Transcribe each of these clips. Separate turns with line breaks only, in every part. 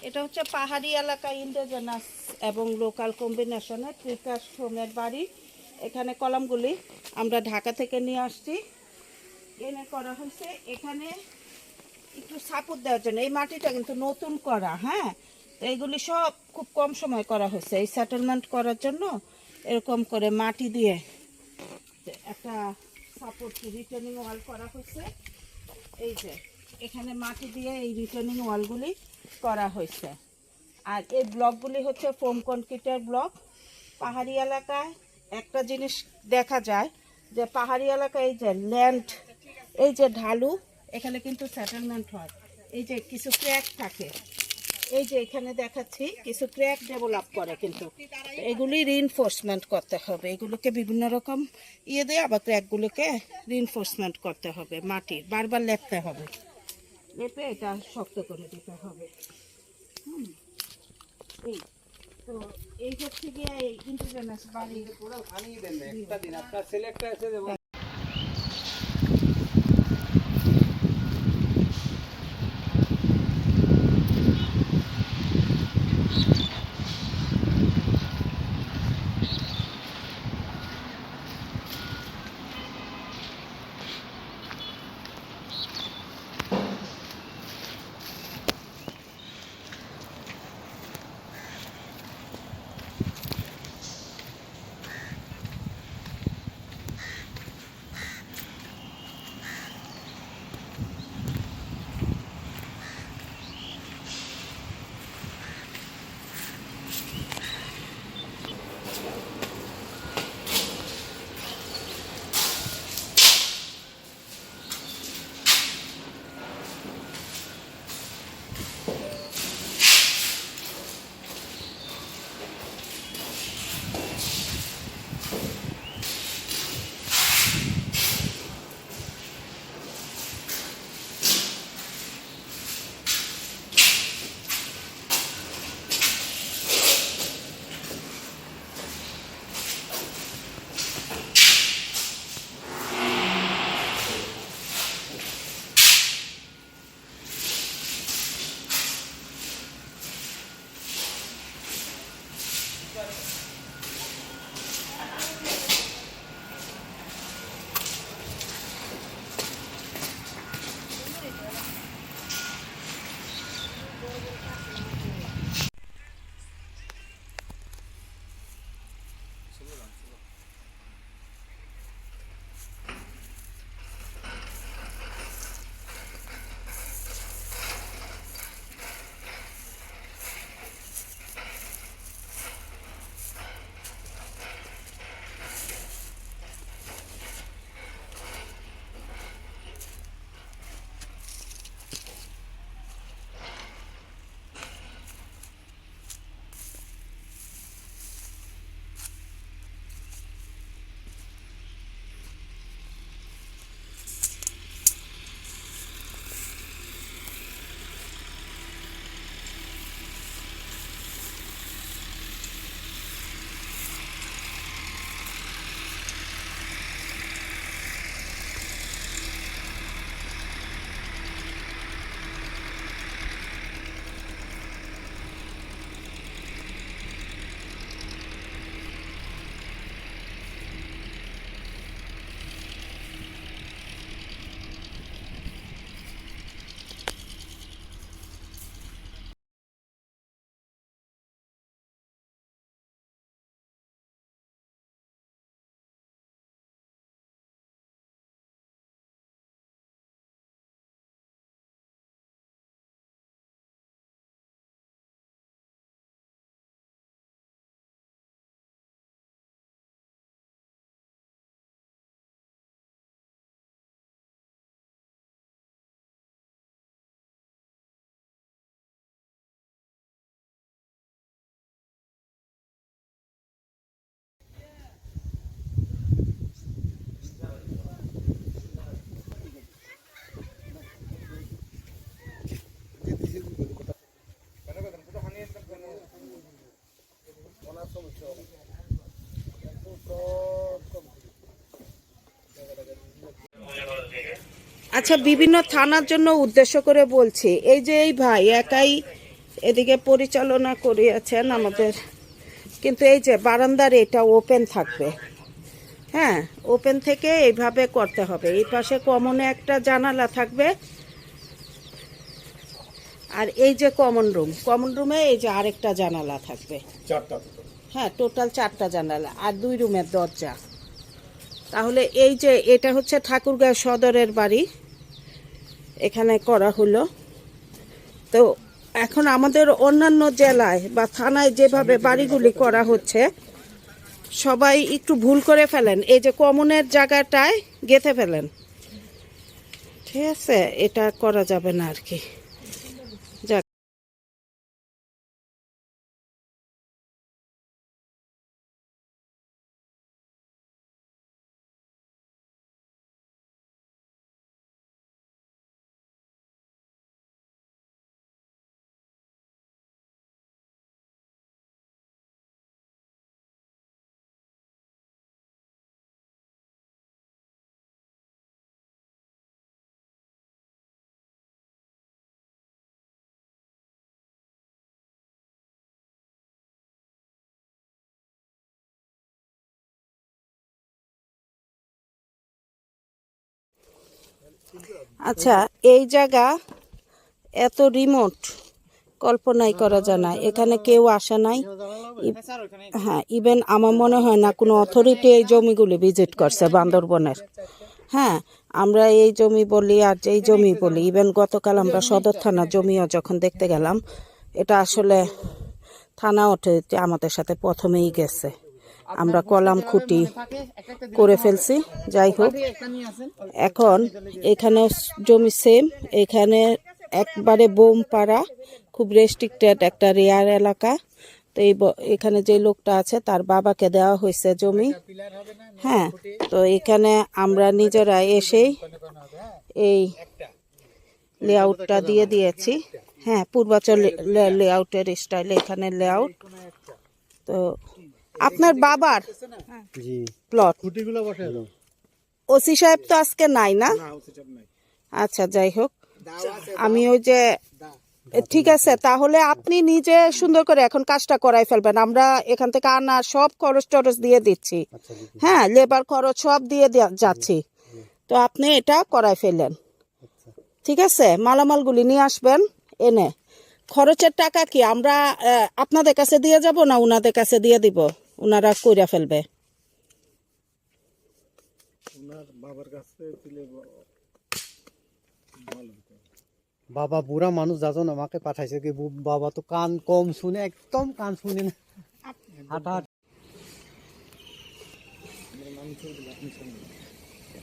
এটা হচ্ছে পাহাড়ি এলাকা ইন্ডিজেনাস এবং লোকাল কম্বিনেশনের ত্রিকাশ হোমের বাড়ি। এখানে কলামগুলি আমরা ঢাকা থেকে নিয়ে আসছি, এনে করা হয়েছে। এখানে একটু সাপোর্ট দেওয়ার জন্য এই মাটিটা কিন্তু নতুন করা, হ্যাঁ, এইগুলি সব খুব কম সময় করা হয়েছে। এই সেটেলমেন্ট করার জন্য এরকম করে মাটি দিয়ে একটা সাপোর্ট রিটার্নিং ওয়াল করা হয়েছে। এই যে এখানে মাটি দিয়ে এই রিটার্নিং ওয়ালগুলি করা হয়েছে। আর এই ব্লকগুলি হচ্ছে ফোম কনক্রিটের ব্লক। পাহাড়ি এলাকায় একটা জিনিস দেখা যায় যে পাহাড়ি এলাকায় এই যে ল্যান্ড, এই যে ঢালু, এখানে কিন্তু সেটেলমেন্ট হয়। এই যে কিছু ক্র্যাক থাকে, এই যে এখানে দেখাচ্ছি কিছু ক্র্যাক ডেভেলপ করে, কিন্তু এগুলি রিইনফোর্সমেন্ট করতে হবে। এগুলোকে বিভিন্ন রকম দিয়ে আবার ক্র্যাকগুলোকে রিইনফোর্সমেন্ট করতে হবে, মাটির বারবার লেপতে হবে, লেপে এটা শক্ত করে দিতে হবে। এই তো এই হচ্ছে গিয়ে এই ইন্ডিজেনাস বাড়ি। আপনার সিলেক্ট আছে। আচ্ছা, বিভিন্ন থানার জন্য উদ্দেশ্য করে বলছি, এই যে এই ভাই একাই এদিকে পরিচালনা করিয়েছেন আমাদের, কিন্তু এই যে বারান্দার এটা ওপেন থাকবে, হ্যাঁ ওপেন থেকে এইভাবে করতে হবে। এই পাশে কমনে একটা জানালা থাকবে, আর এই যে কমন রুমে এই যে আরেকটা জানালা থাকবে, হ্যাঁ টোটাল 4টা জানালা আর 2 রুমের দরজা। তাহলে এই যে এটা হচ্ছে ঠাকুরগাঁও সদরের বাড়ি, এখানে করা হলো। তো এখন আমাদের অন্যান্য জেলায় বা থানায় যেভাবে বাড়িগুলি করা হচ্ছে, সবাই একটু ভুল করে ফেলেন, এই যে কমনের জায়গাটায় গেঁথে ফেলেন, ঠিক আছে? এটা করা যাবে না আর কি। যাক, আচ্ছা এই জায়গা এত রিমোট কল্পনাই করা যায় না, এখানে কেউ আসে নাই। হ্যাঁ ইভেন আমার মনে হয় না কোনো অথরিটি এই জমিগুলি ভিজিট করছে বান্দরবনের। হ্যাঁ আমরা এই জমি বলি আর যেই জমি বলি, ইভেন গতকাল আমরা সদর থানা জমিও যখন দেখতে গেলাম, এটা আসলে থানা অথরিটি আমাদের সাথে প্রথমেই গেছে, আমরা কলাম খুঁটি করে ফেলছি। যাই হোক, এখন এখানে জমি সেম, এখানে একবারে বোম পাড়া, খুব রেস্ট্রিক্টেড একটা রেয়ার এলাকা। তো এখানে যে লোকটা আছে তার বাবাকে দেওয়া হয়েছে জমি, হ্যাঁ। তো এখানে আমরা নিজেরা এসেই এই লেআউটটা দিয়ে দিয়েছি, হ্যাঁ পূর্বাচল লেআউটের স্টাইলে এখানে লেআউট। তো আপনার বাবার প্লট, ওসি সাহেব তো আজকে নাই না? আচ্ছা যাই হোক, আমি ওই যে ঠিক আছে, তাহলে আপনি নিজে সুন্দর করে এখন কাজটা করাই ফেলবেন, আমরা এখান থেকে আনা সব খরচ টরচ দিয়ে দিচ্ছি, হ্যাঁ লেবার খরচ সব দিয়ে যাচ্ছি। তো আপনি এটা করাই ফেলেন, ঠিক আছে? মালামালগুলি নিয়ে আসবেন, এনে খরচের টাকা কি আমরা আপনাদের কাছে দিয়ে যাব না উনাদের কাছে দিয়ে দিব? উনারা কইরা ফেলবে।
বাবা বুড়া মানুষ যাজন আমাকে পাঠাইছে কি, বাবা তো কান কম শুনে, একদম কান শুনে না।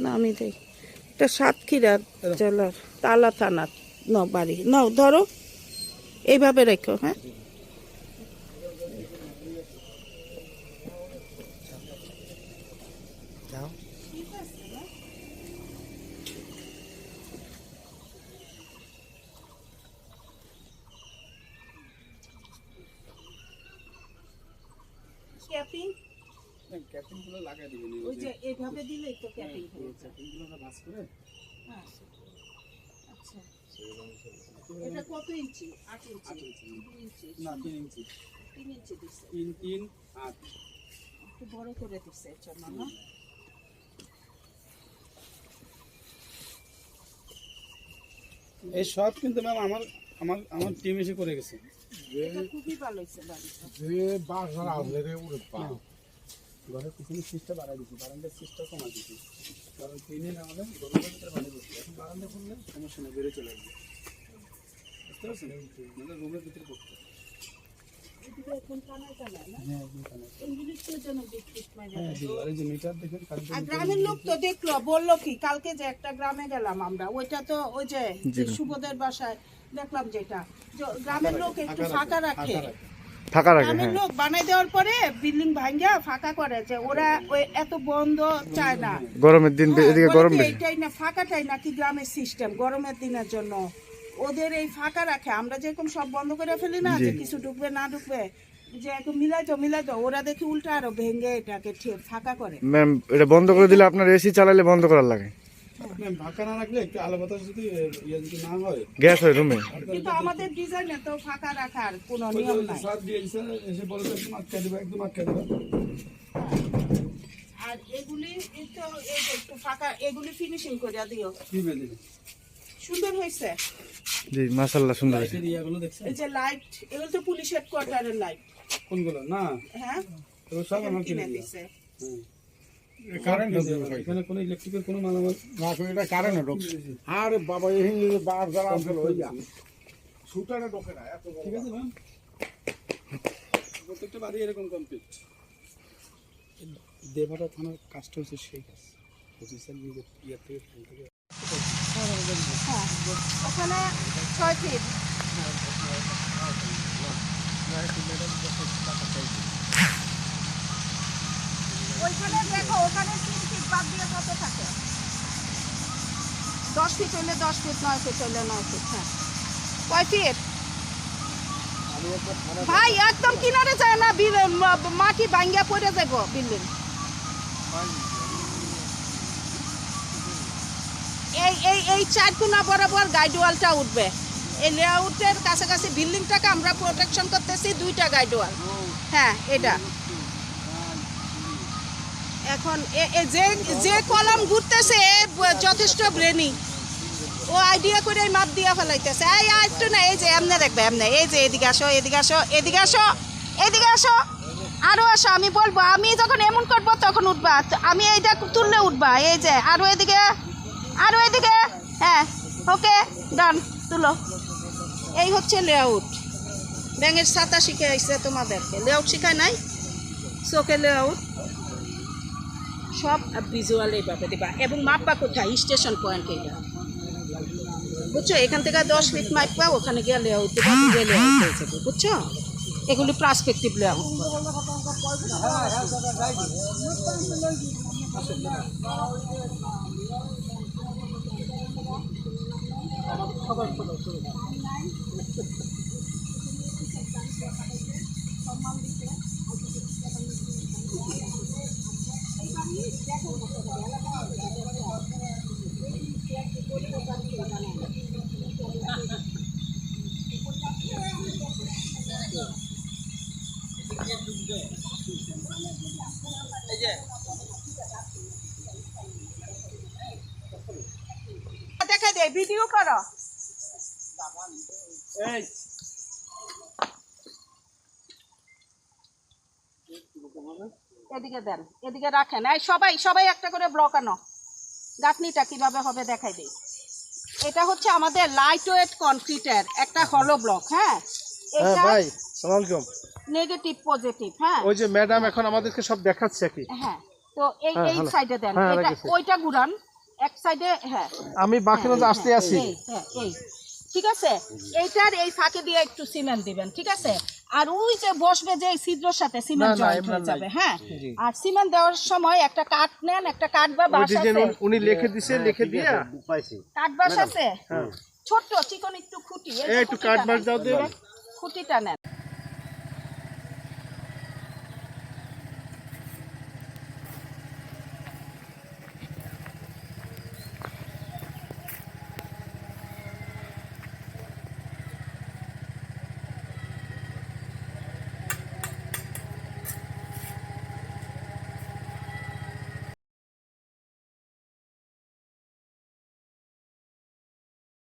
না আমি দেই, এটা সাতক্ষীরা জেলার তালা থানার বাড়ি। নাও ধরো, এইভাবে রেখো, হ্যাঁ ক্যাপিং,
ক্যাপিংগুলো লাগাই দিবেন,
ওই যে এইভাবে দিলেই তো ক্যাপিং হয়ে যায়।
ক্যাপিংগুলো না ভাঁজ করে।
হ্যাঁ আচ্ছা, এটা কত ইঞ্চি? 8 ইঞ্চি, 2 ইঞ্চি
না 3 ইঞ্চি,
3 ইঞ্চি দিচ্ছে,
3 3 8
একটু বড় করে দিচ্ছে এটা না?
এই সব কিন্তু ম্যাম আমার আমার আমার টিম এসে করে গেছে।
এটা খুবই ভালো হয়েছে বাড়িটা।
যে বাসা আসলে রে উড়ে পা
ঘরের পিছনে সিস্টেম বাড়াই দিচ্ছি, বারান্দার সিস্টেম কমা দিচ্ছি, কারণ ট্রেনে না হলে গরমের ভিতরে বাড়ি বসছে, এখন বারান্দা খুললে সমস্যা নেই, বেড়ে চলে আসবে, বুঝতে পারছেন? মানে রুমের ভিতরে করতে।
এদিকে এখন কানায় কানায় না?
হ্যাঁ এখানে
ইংলিশে যেন বিকৃত মানে।
হ্যাঁ দিও, আর এই যে মিটার দেখেন কারেন্টের
আর গ্রামের লোক তো দেখলো, বললো কি কালকে যে একটা গ্রামে গেলাম আমরা, ওইটা তো ওই যে সুবোধের বাসায় দেখলাম, যেটা গ্রামের লোক একটু ফাঁকা রাখে, গ্রামের লোক বানাই দেওয়ার পরে বিল্ডিং ভাঙ্গা ফাঁকা করে, যে ওরা ওই এত বন্ধ চায় না
গরমের দিন, এদিকে গরম বেশি,
এইটাই না ফাঁকাটাই নাকি গ্রামের সিস্টেম গরমের দিনের জন্য, ওদের এই ফাঁকা রাখে। আমরা যেরকম সব বন্ধ করে ফেলি না, যে কিছু ঢুকবে না ঢুকবে, যে এখন মিলাই তো ওরা দেখি উল্টা আরো ভেঙে এটাকে ফাঁকা করে।
ম্যাম এটা বন্ধ করে দিলে আপনার এসি চালালে বন্ধ করার লাগে।
ফাঁকা না রাখলে একটু আলো বাতাস যদি যদি না হয়,
গ্যাস হয় রুমে।
কিন্তু আমাদের ডিজাইনে তো ফাঁকা রাখার কোনো নিয়ম নাই।
সার দিয়ে এসে বলে তো একদম আটকে দেবে, একদম আটকে দেবে।
আর এগুলি তো এই যে একটু ফাঁকা, এগুলি ফিনিশিং করে দিও।
দিবে দিবে।
সুন্দর হয়েছে।
জি মাশাআল্লাহ সুন্দর হয়েছে।
লাইটের ইয়াগুলো দেখছেন?
এই যে লাইট, এগুলো তো পুলিশ হেডকোয়ার্টারের লাইট।
কোনগুলো? না,
হ্যাঁ,
এগুলো সব আমার কিনে
কিনে
দিয়েছে।
দিছে।
কারেন্ট
এখানে কোনো ইলেকট্রিকের কোনো মালামাল
না তো এটা কারেন্ট ঢুকছে। আরে বাবা এই বাস যারা আছে ওই যা শুটারে ঢোকে না এত বড়।
ঠিক আছে ম্যাম, প্রত্যেকটা বাড়ি এরকম কমপ্লিট। দেবাটা থানার কাজটা হচ্ছে সেই কাজ, অফিসার নিজের ইয়ার থেকে ফোন থেকে
হ্যাঁ, ওখানে 6 ফিট। ওইখানে দেখো, ওখানে 3 ফিট বাদ দিয়ে কত থাকে? 10 ফিট হলে 10 ফিট, 9 ফিট হলে 9 ফিট। হ্যাঁ, কয় ফিট? ভাই একদম কিনারে যায় না, মাটি ভাঙ্গিয়া পড়ে যাবো বিল্ডিং। এই 4 কোণা বরাবর গাইড ওয়ালটা উঠবে। এই লেআউটের কাছাকাছি বিল্ডিংটাকে আমরা প্রোটেকশন করতেছি 2টা গাইড ওয়াল। হ্যাঁ, এটা এখন যে কলাম ঘুরতেছে যথেষ্ট ব্রেনি, ও আইডিয়া করে মাপ দিয়া ফেলাইতেছে। এই একটু না, এই যে এমনে দেখবে, এমনে, এই যে এদিকে আসো, এদিকে আসো, এদিকে আসো, এদিকে আসো, আরো আসো। আমি বলবো, আমি যখন এমন করবো তখন উঠবা, আমি এইটা তুললে উঠবা। এই যে আরো এদিকে, আরো এদিকে। হ্যাঁ, ওকে, ডান, তুলো। এই হচ্ছে লেআউট। ব্যাঙের ছাতা শিখে আসছে তোমাদেরকে, লেআউট শিখায় নাই? চোখে লেআউট সব ভিজুয়াল এইভাবে দিবা। এবং মাপবা কোথায়? Station point. এটা বুঝছো? এখান থেকে 10 ফিট মাপবা, ওখানে গিয়ে লেআউট দিবা, গিয়ে লেআউট হয়ে যাবে। বুঝছো? এগুলি পার্সপেক্টিভ লেআউট। দেখা যায়, ভিডিও করো। এদিকে দেন, এদিকে রাখেন। এই সবাই সবাই একটা করে ব্লক আনো। গাঁথনিটা কিভাবে হবে দেখাই দিই। এটা হচ্ছে আমাদের লাইট ওয়েট কনক্রিটের একটা হলো ব্লক। হ্যাঁ,
হ্যাঁ
এটা
ভাই, সালাম আলাইকুম।
Negative positive. হ্যাঁ,
ওই যে ম্যাডাম এখন আমাদেরকে সব দেখাচ্ছে কি।
হ্যাঁ, তো এই
হ্যাঁ,
এই
হ্যালো।
সাইডে দেন,
হ্যাঁ,
এটা
রাখেছি।
ওইটা ঘুরান এক সাইডে। হ্যাঁ,
আমি বাকি মতো
হ্যাঁ,
আসতে আছি।
এই, হ্যাঁ, এই ঠিক আছে। এইটার এই ফাঁকে দিয়ে একটু সিমেন্ট দিবেন, ঠিক আছে? আর ওই যে বসবে যে ছিদ্রের সাথে সিমেন্ট জয়েন্ট হয়ে যাবে। হ্যাঁ, আর সিমেন্ট দেওয়ার সময় একটা কাঠ নেন, একটা কাঠ বা বাঁশ আছে?
উনি লিখে দিছে, লিখে দিয়া
কাঠ বাঁশ আছে? ছোট্ট চিকন একটু খুঁটি, এই যে
একটু কাঠ বাঁশ দাও,
খুঁটিটা নেন।